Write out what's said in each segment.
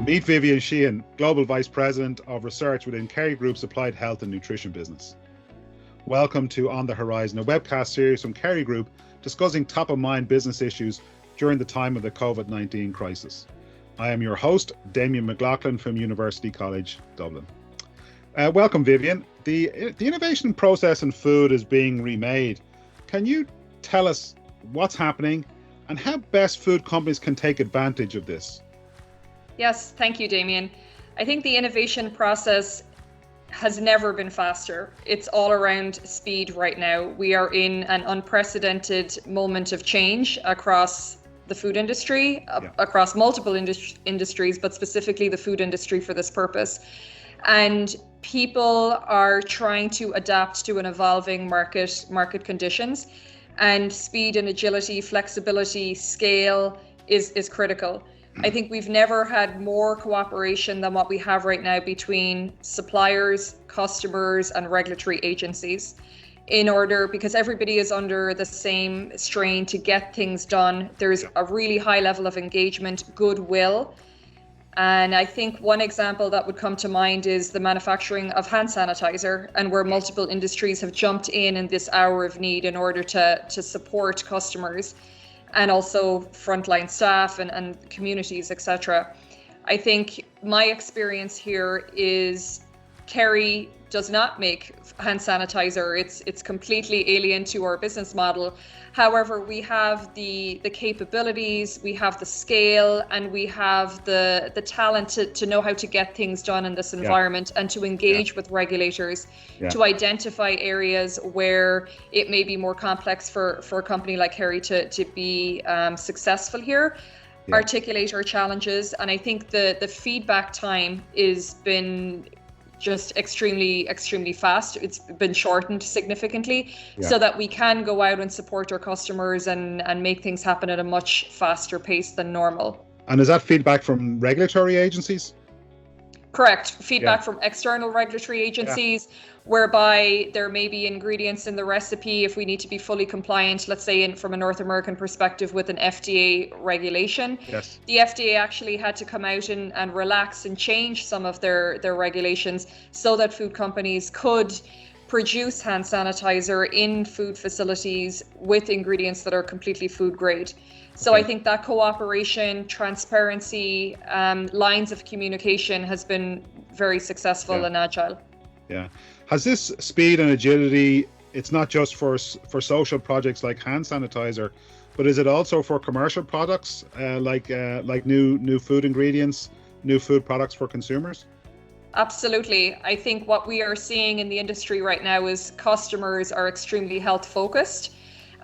Meet Vivian Sheehan, Global Vice President of Research within Kerry Group's Applied Health and Nutrition business. Welcome to On the Horizon, a webcast series from Kerry Group discussing top-of-mind business issues during the time of the COVID-19 crisis. I am your host, Damien McLaughlin from University College Dublin. Welcome, Vivian. The innovation process in food is being remade. Can you tell us what's happening and how best food companies can take advantage of this? Yes, thank you, Damien. I think the innovation process has never been faster. It's all around speed right now. We are in an unprecedented moment of change across the food industry, across multiple industries, but specifically the food industry for this purpose. And people are trying to adapt to an evolving market conditions, and speed and agility, flexibility, scale is critical. I think we've never had more cooperation than what we have right now between suppliers, customers, and regulatory agencies because everybody is under the same strain to get things done. There's a really high level of engagement, goodwill. And I think one example that would come to mind is the manufacturing of hand sanitizer, and where multiple industries have jumped in this hour of need in order to support customers and also frontline staff and communities, etc. I think my experience here is Kerry does not make hand sanitizer. It's completely alien to our business model. However, we have the capabilities, we have the scale, and we have the talent to know how to get things done in this environment and to engage with regulators to identify areas where it may be more complex for a company like Kerry to be successful here, articulate our challenges. And I think the feedback time is been just extremely fast. It's been shortened significantly so that we can go out and support our customers and make things happen at a much faster pace than normal. And is that feedback from regulatory agencies? Correct. Feedback from external regulatory agencies, whereby there may be ingredients in the recipe if we need to be fully compliant, let's say from a North American perspective with an FDA regulation. Yes. The FDA actually had to come out and relax and change some of their regulations so that food companies could produce hand sanitizer in food facilities with ingredients that are completely food grade. So I think that cooperation, transparency, lines of communication has been very successful and agile. Yeah. Has this speed and agility, it's not just for social projects like hand sanitizer, but is it also for commercial products like new food ingredients, new food products for consumers? Absolutely. I think what we are seeing in the industry right now is customers are extremely health focused,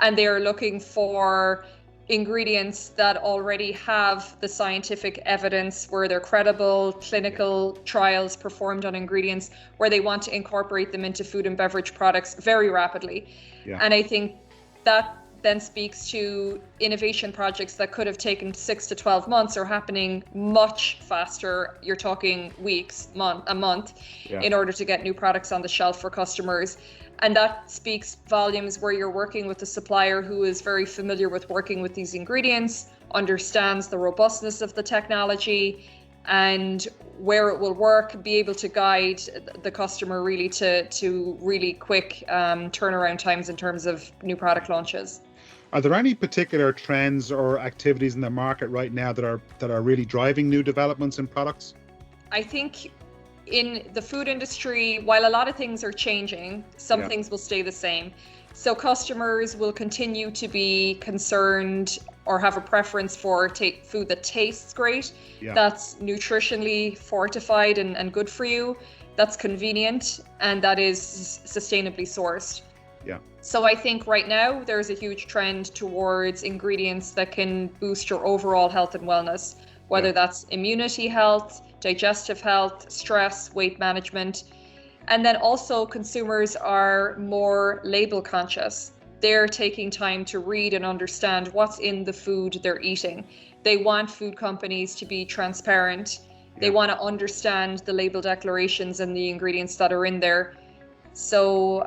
and they are looking for ingredients that already have the scientific evidence, where they're credible, clinical trials performed on ingredients, where they want to incorporate them into food and beverage products very rapidly. And I think that then speaks to innovation projects that could have taken 6 to 12 months are happening much faster. You're talking weeks, a month, in order to get new products on the shelf for customers. And that speaks volumes where you're working with a supplier who is very familiar with working with these ingredients, understands the robustness of the technology and where it will work, be able to guide the customer really to really quick turnaround times in terms of new product launches. Are there any particular trends or activities in the market right now that are really driving new developments in products? I think in the food industry, while a lot of things are changing, some things will stay the same. So customers will continue to be concerned or have a preference for food that tastes great, that's nutritionally fortified and good for you, that's convenient, and that is sustainably sourced. So I think right now there's a huge trend towards ingredients that can boost your overall health and wellness, whether that's immunity health, digestive health, stress, weight management. And then also consumers are more label conscious. They're taking time to read and understand what's in the food they're eating. They want food companies to be transparent. They want to understand the label declarations and the ingredients that are in there. So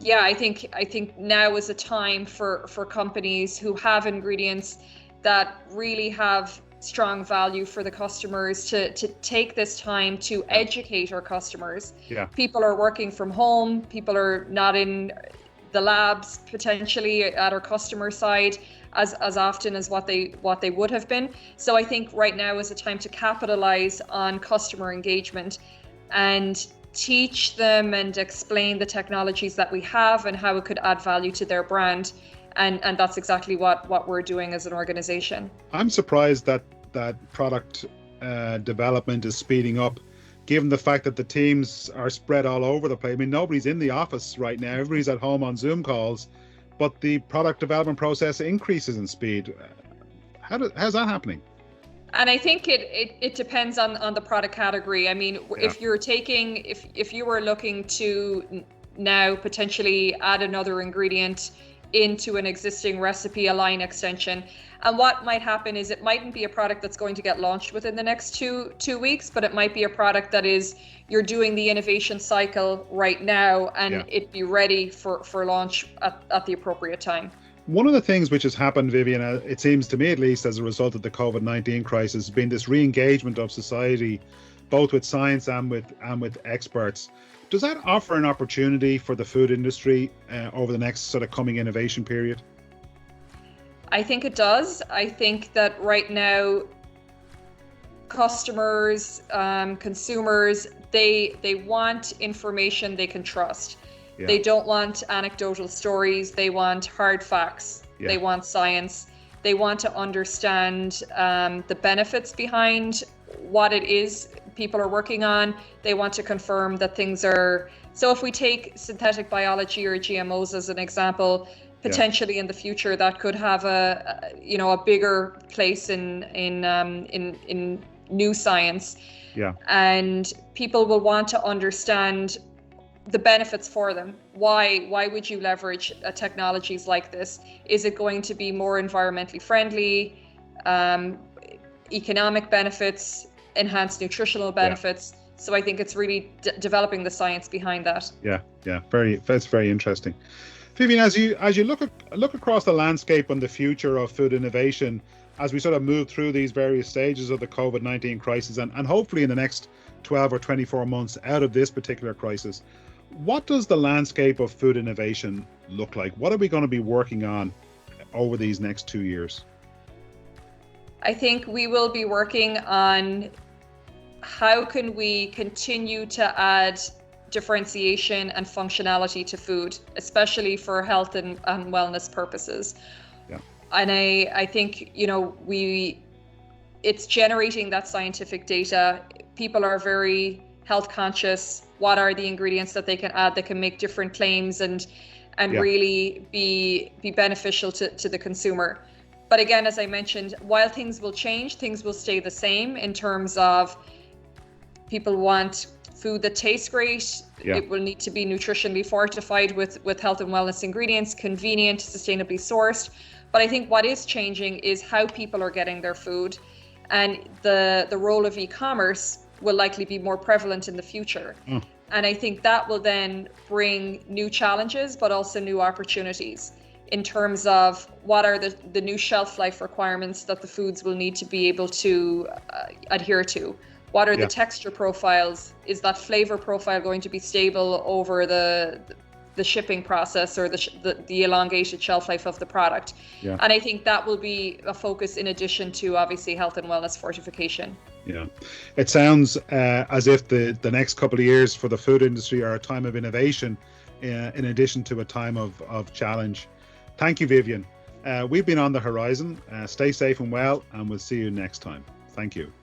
I think now is a time for companies who have ingredients that really have strong value for the customers to take this time to educate our customers. Yeah. People are working from home, people are not in the labs potentially at our customer side as often as what they would have been. So I think right now is a time to capitalize on customer engagement and teach them and explain the technologies that we have and how it could add value to their brand. And that's exactly what we're doing as an organization. I'm surprised that product development is speeding up, given the fact that the teams are spread all over the place. I mean, nobody's in the office right now. Everybody's at home on Zoom calls, but the product development process increases in speed. How's that happening? And I think it depends on the product category. I mean, if you were looking to now potentially add another ingredient into an existing recipe, a line extension. And what might happen is it mightn't be a product that's going to get launched within the next two weeks, but it might be a product that is, you're doing the innovation cycle right now and it'd be ready for launch at the appropriate time. One of the things which has happened, Vivian, it seems to me at least, as a result of the COVID-19 crisis, has been this re-engagement of society, both with science and with experts. Does that offer an opportunity for the food industry over the next sort of coming innovation period? I think it does. I think that right now, customers, consumers, they want information they can trust. Yeah. They don't want anecdotal stories. They want hard facts. Yeah. They want science. They want to understand the benefits behind what it is people are working on. They want to confirm that things are. So if we take synthetic biology or GMOs as an example, potentially in the future that could have a bigger place in new science. Yeah. And people will want to understand the benefits for them. Why would you leverage technologies like this? Is it going to be more environmentally friendly, economic benefits, enhanced nutritional benefits? So I think it's really developing the science behind that. That's very interesting. Vivian, as you look across the landscape on the future of food innovation, as we sort of move through these various stages of the COVID-19 crisis and hopefully in the next 12 or 24 months out of this particular crisis, what does the landscape of food innovation look like? What are we going to be working on over these next 2 years? I think we will be working on how can we continue to add differentiation and functionality to food, especially for health and wellness purposes. Yeah. And I think, it's generating that scientific data. People are very health conscious. What are the ingredients that they can add that can make different claims and really be beneficial to the consumer? But again, as I mentioned, while things will change, things will stay the same in terms of people want food that tastes great. Yeah. It will need to be nutritionally fortified with health and wellness ingredients, convenient, sustainably sourced. But I think what is changing is how people are getting their food, and the role of e-commerce will likely be more prevalent in the future. And I think that will then bring new challenges, but also new opportunities in terms of what are the new shelf life requirements that the foods will need to be able to adhere to. What are the texture profiles? Is that flavor profile going to be stable over the shipping process or the elongated shelf life of the product? Yeah. And I think that will be a focus in addition to obviously health and wellness fortification. Yeah, it sounds as if the next couple of years for the food industry are a time of innovation in addition to a time of challenge. Thank you, Vivian. We've been On the Horizon. Stay safe and well, and we'll see you next time. Thank you.